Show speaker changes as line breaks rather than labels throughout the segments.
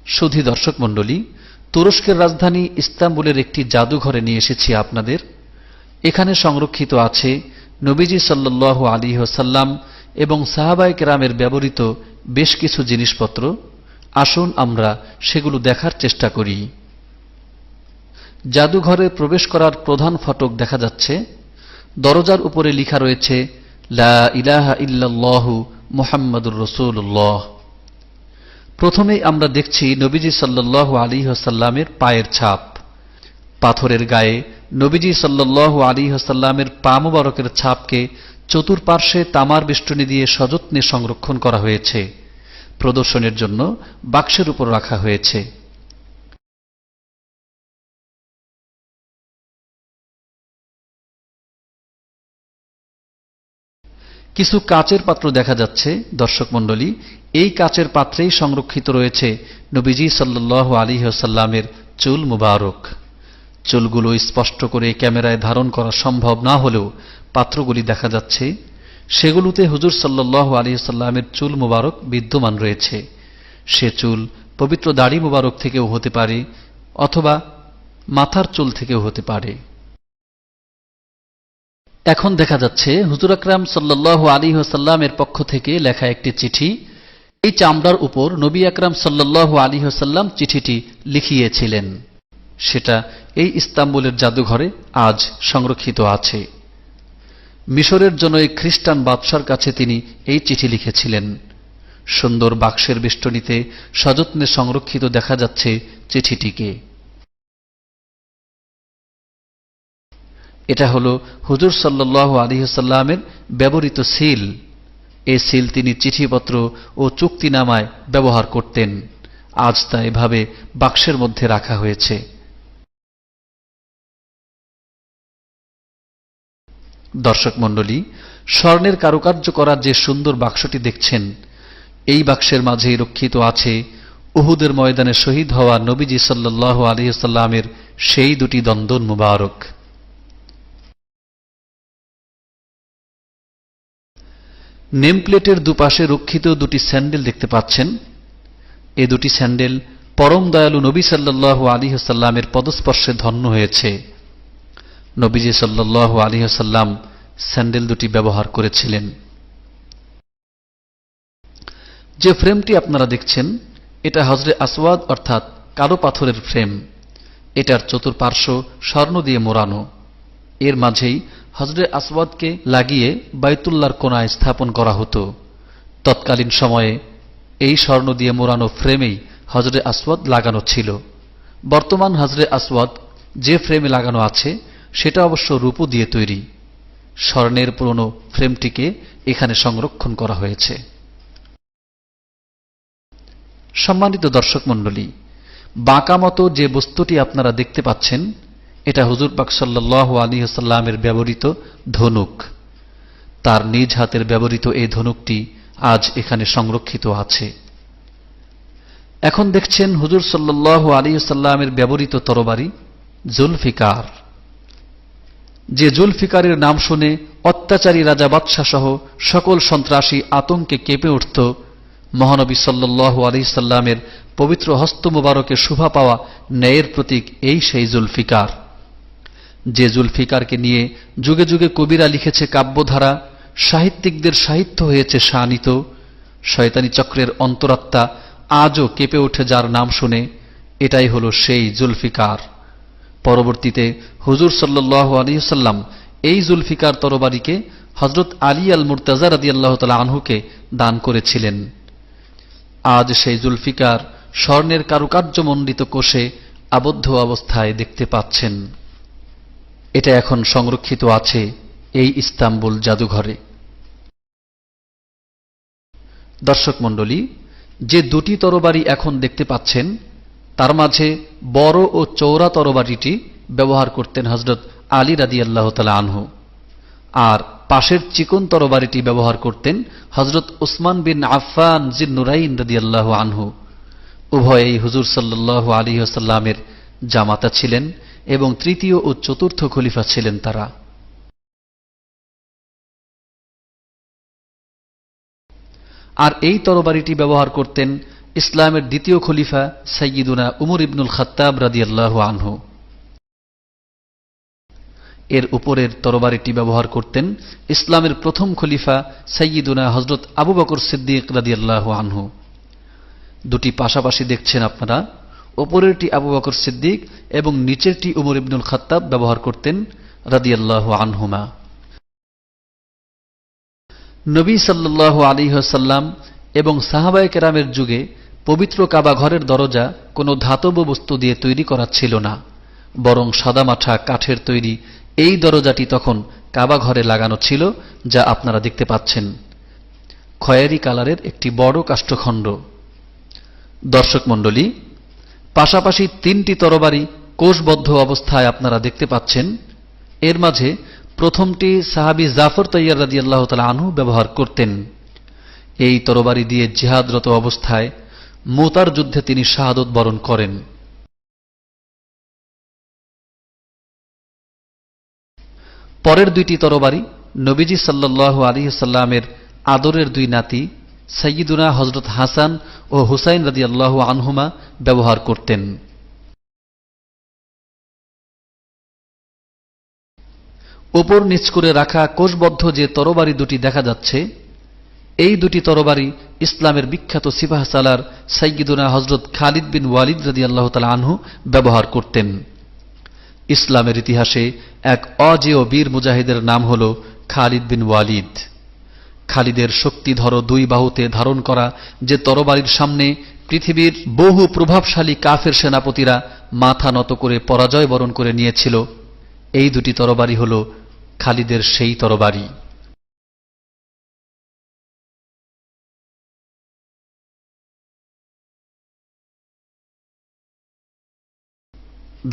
সুধী দর্শক মণ্ডলী, তুরস্কের রাজধানী ইস্তাম্বুলের একটি জাদুঘরে নিয়ে এসেছি আপনাদের। এখানে সংরক্ষিত আছে নবীজি সাল্লাল্লাহু আলাইহি ওয়াসাল্লাম এবং সাহাবায়ে কেরামের ব্যবহৃত বেশ কিছু জিনিসপত্র। আসুন আমরা সেগুলো দেখার চেষ্টা করি। জাদুঘরে প্রবেশ করার প্রধান ফটক দেখা যাচ্ছে। দরজার উপরে লেখা রয়েছে লা ইলাহা ইল্লাল্লাহু মুহাম্মাদুর রাসূলুল্লাহ। প্রথমেই আমরা দেখছি নবীজি সাল্লাল্লাহু আলাইহি ওয়াসাল্লামের পায়ের ছাপ। পাথরের গায়ে নবীজি সাল্লাল্লাহু আলাইহি ওয়াসাল্লামের পা মুবারকের ছাপকে চতুর্পার্শ্বে তামার বেষ্টনী দিয়ে সযত্নে সংরক্ষণ করা হয়েছে। প্রদর্শনের জন্য বাক্সের উপর রাখা হয়েছে। কিছু কাচের পাত্র দেখা যাচ্ছে। দর্শক মণ্ডলী, এই কাচের পাত্রেই সংরক্ষিত রয়েছে নবীজি সাল্লাল্লাহু আলাইহি ওয়াসাল্লামের চুল মুবারক। চুলগুলো স্পষ্ট করে ক্যামেরায় ধারণ করা সম্ভব না হলেও পাত্রগুলি দেখা যাচ্ছে। সেগুলোতে হুজুর সাল্লাল্লাহু আলাইহি ওয়াসাল্লামের চুল মুবারক বিদ্যমান রয়েছে। সে চুল পবিত্র দাড়ি মুবারক থেকেও হতে পারে অথবা মাথার চুল থেকেও হতে পারে। এখন দেখা যাচ্ছে হুজুর আকরাম সাল্লাল্লাহু আলাইহি ওয়াসাল্লামের পক্ষ থেকে লেখা একটি চিঠি। এই চামড়ার উপর নবী আকরাম সাল্লাল্লাহু আলাইহি ওয়াসাল্লাম চিঠিটি লিখিয়েছিলেন। সেটা এই ইস্তাম্বুলের জাদুঘরে আজ সংরক্ষিত আছে। মিশরের জন্য এই খ্রিস্টান বাদশার কাছে তিনি এই চিঠি লিখেছিলেন। সুন্দর বাক্সের বেষ্টনীতে সযত্নে সংরক্ষিত দেখা যাচ্ছে চিঠিটিকে। এটা হলো হুজুর সাল্লাল্লাহু আলাইহি ওয়াসাল্লামের ব্যবহৃত সিল। এই সিল তিনি চিঠিপত্র ও চুক্তিনামায় ব্যবহার করতেন। আজ তা এভাবে বাক্সের মধ্যে রাখা হয়েছে। দর্শক মণ্ডলী, স্বর্ণের কারুকার্য করা যে সুন্দর বাক্সটি দেখছেন, এই বাক্সের মাঝেই রক্ষিত আছে উহুদের ময়দানে শহীদ হওয়া নবীজি সাল্লাল্লাহু আলাইহি ওয়াসাল্লামের সেই দুটি দন্দন মুবারক। নেমপ্লেটের দুপাশে রক্ষিত দুটি স্যান্ডেল দেখতে পাচ্ছেন। এ দুটি স্যান্ডেল পরম দয়ালু নবী সাল্লাল্লাহু আলাইহি ওয়াসাল্লামের পদস্পর্শে ধন্য হয়েছে। নবীজি সাল্লাল্লাহু আলাইহি ওয়াসাল্লাম স্যান্ডেল দুটি ব্যবহার করেছিলেন। যে ফ্রেমটি আপনারা দেখছেন, এটা হজরে আসওয়াদ অর্থাৎ কালো পাথরের ফ্রেম। এটার চতুর্পার্শ্ব স্বর্ণ দিয়ে মোড়ানো। এর মাঝেই হজরে আসওয়াদকে লাগিয়ে বাইতুল্লাহর কোণায় স্থাপন করা হতো। তৎকালীন সময়ে এই স্বর্ণ দিয়ে মোড়ানো ফ্রেমেই হজরে আসওয়াদ লাগানো ছিল। বর্তমান হজরে আসওয়াদ যে ফ্রেমে লাগানো আছে সেটা অবশ্য রূপো দিয়ে তৈরি। স্বর্ণের পুরনো ফ্রেমটিকে এখানে সংরক্ষণ করা হয়েছে। সম্মানিত দর্শক মণ্ডলী, বাঁকা মতো যে বস্তুটি আপনারা দেখতে পাচ্ছেন, এটা হুজুর পাক সাল্লাল্লাহু আলাইহি ওয়াসাল্লামের ব্যবহৃত ধনুক। তার নিজ হাতের ব্যবহৃত এই ধনুকটি আজ এখানে সংরক্ষিত আছে। এখন দেখছেন হুজুর সাল্লাল্লাহু আলাইহি ওয়াসাল্লামের ব্যবহৃত তরবারি জুলফিকার। যে জুলফিকারের নাম শুনে অত্যাচারী রাজা বাদশাহ সহ সকল সন্ত্রাসী আতঙ্কে কেঁপে উঠত, মহানবী সাল্লাল্লাহু আলাইহি ওয়াসাল্লামের পবিত্র হস্ত মুবারকে শোভা পাওয়া ন্যায়ের প্রতীক এই সেই জুলফিকার। যে জুলফিকারকে নিয়ে যুগে যুগে কবিরা লিখেছে কাব্যধারা, সাহিত্যিকদের সাহিত্য হয়েছে শানিত, শয়তানি চক্রের অন্তরাত্মা আজও কেঁপে ওঠে যার নাম শুনে, এটাই হলো সেই জুলফিকার। পরবর্তীতে হুজুর সাল্লাল্লাহু আলাইহি ওয়াসাল্লাম এই জুলফিকার তরবারিকে হযরত আলী আল মুর্তাজা রাদিয়াল্লাহু তাআলা আনহুকে দান করেছিলেন। আজ সেই জুলফিকার স্বর্ণের কারুকার্যমণ্ডিত কোষে আবদ্ধ অবস্থায় দেখতে পাচ্ছেন। এটা এখন সংরক্ষিত আছে এই ইস্তাম্বুল জাদুঘরে। দর্শক মণ্ডলী, যে দুটি তরবারি এখন দেখতে পাচ্ছেন, তার মাঝে বড় ও চওড়া তরবারিটি ব্যবহার করতেন হযরত আলী রাদিয়াল্লাহু তাআলা আনহু, আর পাশের চিকন তরবারিটি ব্যবহার করতেন হযরত উসমান বিন আফফান যিন্নুরাইন রাদিয়াল্লাহু আনহু। উভয়েই হুজুর সাল্লাল্লাহু আলাইহি ওয়াসাল্লামের জামাতা ছিলেন এবং তৃতীয় ও চতুর্থ খলিফা ছিলেন তারা। আর এই তরবারিটি ব্যবহার করতেন ইসলামের দ্বিতীয় খলিফা সাইয়্যিদুনা উমর ইবনুল খাত্তাব রাদিয়াল্লাহু আনহু। এর উপরের তরবারিটি ব্যবহার করতেন ইসলামের প্রথম খলিফা সাইয়্যিদুনা হযরত আবু বকর সিদ্দিক রাদিয়াল্লাহু আনহু। দুটি পাশাপাশি দেখছেন আপনারা, উপরেরটি আবু বকর সিদ্দিক এবং নিচেরটি উমর ইবনুল খাত্তাব ব্যবহার করতেন রাদিয়াল্লাহু আনহুমা। নবী সাল্লাল্লাহু আলাইহি ওয়াসাল্লাম এবং সাহাবায়ে কেরামের যুগে পবিত্র কাবা ঘরের দরজা কোনো ধাতব বস্তু দিয়ে তৈরি করা ছিল না, বরং সাদামাঠা কাঠের তৈরি এই দরজাটি তখন কাবা ঘরে লাগানো ছিল, যা আপনারা দেখতে পাচ্ছেন। খয়েরি কালারের একটি বড় কাষ্ঠখণ্ড। দর্শক মণ্ডলী, পাশাপাশি তিনটি তরবারি কোষবদ্ধ অবস্থায় আপনারা দেখতে পাচ্ছেন। এর মাঝে প্রথমটি সাহাবী জাফর তাইয়ার রাদিয়াল্লাহু তাআলা আনহু ব্যবহার করতেন। এই তরবারি দিয়ে জিহাদরত অবস্থায় মুতার যুদ্ধে তিনি শাহাদত বরণ করেন। পরের দুইটি তরবারি নবীজি সাল্লাল্লাহু আলাইহি ওয়াসাল্লামের আদরের দুই নাতি সাইয়্যিদুনা হযরত হাসান ও হুসাইন রাদিয়াল্লাহু আনহুমা ব্যবহার করতেন। উপর নিচ করে রাখা কোষবদ্ধ যে তরবারি দুটি দেখা যাচ্ছে, এই দুটি তরবারি ইসলামের বিখ্যাত সিপাহ সালার সাইয়্যিদুনা হযরত খালিদ বিন ওয়ালিদ রাদিয়াল্লাহু তাআলা আনহু ব্যবহার করতেন। ইসলামের ইতিহাসে এক অজেয় বীর মুজাহিদের নাম হল খালিদ বিন ওয়ালিদ। খালিদের শক্তিধর দুই বাহুতে ধারণ করা যে তরবারির সামনে পৃথিবীর বহু প্রভাবশালী কাফের সেনাপতিরা মাথা নত করে পরাজয় বরণ করে নিয়েছিল, এই দুটি তরবারি হল খালিদের সেই তরবারি।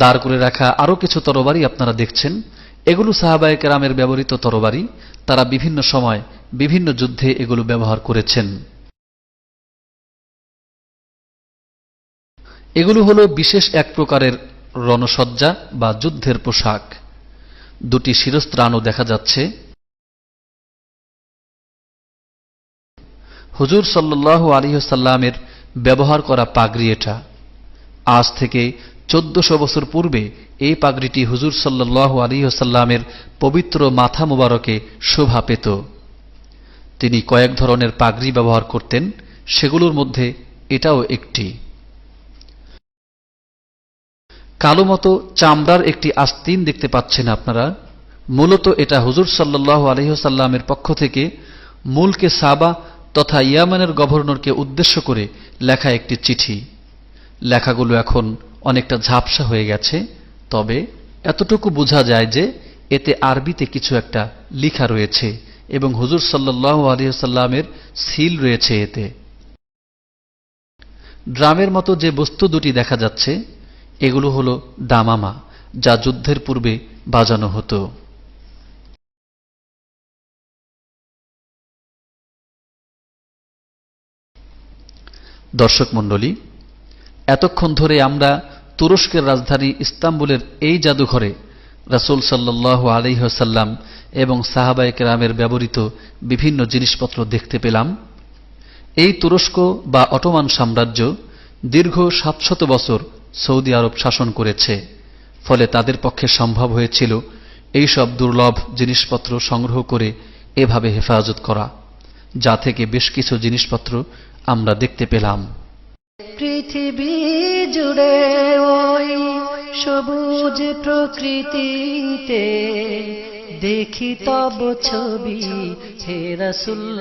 দাঁড় করে রাখা আরো কিছু তরবারি আপনারা দেখছেন। এগুলো সাহাবায়ে কেরামের ব্যবহৃত তরবারি। তারা বিভিন্ন সময় বিভিন্ন যুদ্ধে এগুলো ব্যবহার করেছেন। এগুলো হলো বিশেষ এক প্রকারের রণসজ্জা বা যুদ্ধের পোশাক। দুটি শিরস্ত্রাণও দেখা যাচ্ছে। হুজুর সাল্লাল্লাহু আলাইহি ওয়াসাল্লামের ব্যবহার করা পাগড়ি এটা। আজ থেকে 1400 বছর পূর্বে এই পাগড়িটি হুজুর সাল্লাল্লাহু আলাইহি ওয়াসাল্লামের পবিত্র মাথা মোবারকে শোভা পেত। তিনি কয়েক ধরনের পাগড়ি ব্যবহার করতেন, সেগুলোর মধ্যে এটাও একটি। কালো মতো চামড়ার একটি আস্তিন দেখতে পাচ্ছেন আপনারা। মূলত এটা হুজুর সাল্লাল্লাহু আলাইহি ওয়াসাল্লামের পক্ষ থেকে মুলকে সাবা তথা ইয়ামানের গভর্নরকে উদ্দেশ্য করে লেখা একটি চিঠি। লেখাগুলো এখন অনেকটা ঝাপসা হয়ে গেছে, তবে এতটুকু বোঝা যায় যে এতে আরবিতে কিছু একটা লেখা রয়েছে এবং হুজুর সাল্লাল্লাহু আলাইহি ওয়াসাল্লামের সিল রয়েছে এতে। ড্রামের মতো যে বস্তু দুটি দেখা যাচ্ছে, এগুলো হলো দামামা, যা যুদ্ধের পূর্বে বাজানো হতো। দর্শক মণ্ডলী, এতক্ষণ ধরে আমরা তুরস্কের রাজধানী ইস্তাম্বুলের এই জাদুঘরে রাসূল সাল্লাল্লাহু আলাইহি ওয়াসাল্লাম এবং সাহাবায়ে কেরামের ব্যবহৃত বিভিন্ন জিনিসপত্র দেখতে পেলাম। এই তুরস্ক বা অটোমান সাম্রাজ্য দীর্ঘ 700 বছর সৌদি আরব শাসন করেছে, ফলে তাদের পক্ষে সম্ভব হয়েছিল এই সব দুর্লভ জিনিসপত্র সংগ্রহ করে এভাবে হেফাজত করা, যা থেকে বেশ কিছু জিনিসপত্র আমরা দেখতে পেলাম।
পৃথিবী জুড়ে ওই সবুজ প্রকৃতিতে দেখি তব ছবি হে রাসূল।